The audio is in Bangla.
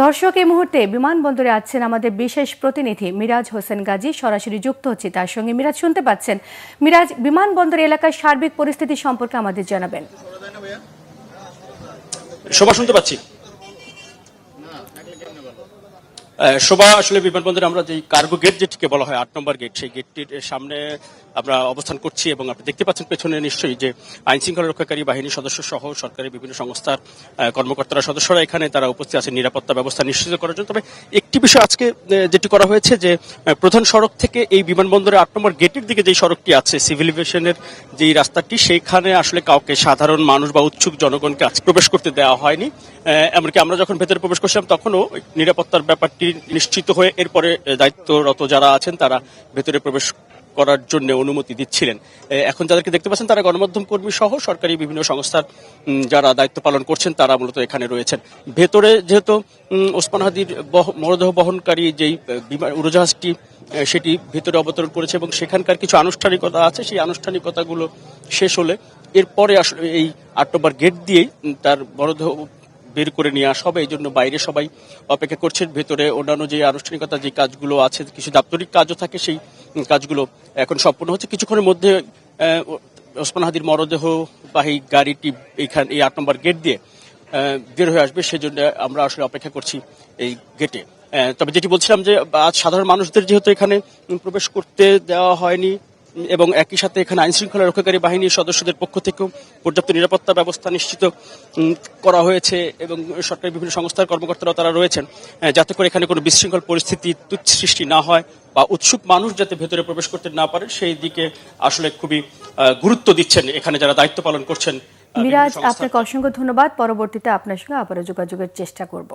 দর্শক, এই মুহূর্তে বিমানবন্দরে আছেন আমাদের বিশেষ প্রতিনিধি মিরাজ হোসেন গাজী। সরাসরি যুক্ত হচ্ছে তার সঙ্গে। মিরাজ, শুনতে পাচ্ছেন? মিরাজ, বিমানবন্দর এলাকার সার্বিক পরিস্থিতি সম্পর্কে আমাদের জানাবেন। শোভা, শুনতে পাচ্ছি। শোভা, আসলে বিমানবন্দরে আমরা যে কার্গো গেট যেটিকে বলা হয় ৮ নম্বর গেট, সেই গেটটির সামনে আমরা অবস্থান করছি এবং আপনি দেখতে পাচ্ছেন পেছনে নিশ্চয়ই যে আইন শৃঙ্খলা রক্ষাকারী বাহিনীর সদস্য সহ সরকারি বিভিন্ন সংস্থার কর্মকর্তারা, সদস্যরা এখানে তারা উপস্থিত আছেন নিরাপত্তা ব্যবস্থা নিশ্চিত করার জন্য। তবে একটি বিষয় আজকে যেটি করা হয়েছে যে প্রধান সড়ক থেকে এই বিমানবন্দরের ৮ নম্বর গেটের দিকে যে সড়কটি আছে, সিভিল এভিয়েশনের যে রাস্তাটি, সেইখানে আসলে কাউকে, সাধারণ মানুষ বা উৎসুক জনগণকে আজ প্রবেশ করতে দেওয়া হয়নি। এমনকি আমরা যখন ভেতরে প্রবেশ করছিলাম তখনও নিরাপত্তার ব্যাপারটি নিশ্চিত হয়ে এরপরে দায়িত্বরত যারা আছেন তারা ভেতরে প্রবেশ করার জন্য অনুমতি দিচ্ছিলেন। এখন যাদেরকে দেখতে পাচ্ছেন তারা গণমাধ্যম কর্মী সহ সরকারি বিভিন্ন সংস্থার যারা দায়িত্ব পালন করছেন তারা মূলত এখানে রয়েছেন। ভেতরে যেহেতু ওসমান হাদির মরদেহ বহনকারী যেই উড়োজাহাজটি সেটি ভেতরে অবতরণ করেছে এবং সেখানকার কিছু আনুষ্ঠানিকতা আছে, সেই আনুষ্ঠানিকতাগুলো শেষ হলে এরপরে আসলে এই ৮ নম্বর গেট দিয়েই তার মরদেহ বের করে নিয়ে আসা হবে। এই জন্য বাইরে সবাই অপেক্ষা করছেন। ভেতরে অন্যান্য যে আনুষ্ঠানিকতা, যে কাজগুলো আছে, কিছু দাপ্তরিক কাজও থাকে, সেই কাজগুলো এখন সম্পূর্ণ হচ্ছে। কিছুক্ষণের মধ্যে ওসমান হাদির মরদেহবাহী গাড়িটি এখানে এই ৮ নম্বর গেট দিয়ে বের হয়ে আসবে, সেজন্য আমরা আসলে অপেক্ষা করছি এই গেটে। তবে যেটি বলছিলাম যে আজ সাধারণ মানুষদের যেহেতু এখানে প্রবেশ করতে দেওয়া হয়নি এবং একই সাথে এখানে আইন শৃঙ্খলা রক্ষাকারী বাহিনীর সদস্যদের পক্ষ থেকেও পর্যাপ্ত নিরাপত্তা ব্যবস্থা নিশ্চিত করা হয়েছে এবং সরকারি বিভিন্ন সংস্থার কর্মকর্তারাও তারা রয়েছেন, যাতে করে এখানে কোনো বিশৃঙ্খল পরিস্থিতি সৃষ্টি না হয় বা উৎসুক মানুষ যাতে ভেতরে প্রবেশ করতে না পারে, সেই দিকে আসলে খুবই গুরুত্ব দিচ্ছেন এখানে যারা দায়িত্ব পালন করছেন। মিরাজ, আপনাকে অসংখ্য ধন্যবাদ। পরবর্তীতে আপনার সঙ্গে আবারও যোগাযোগের চেষ্টা করব।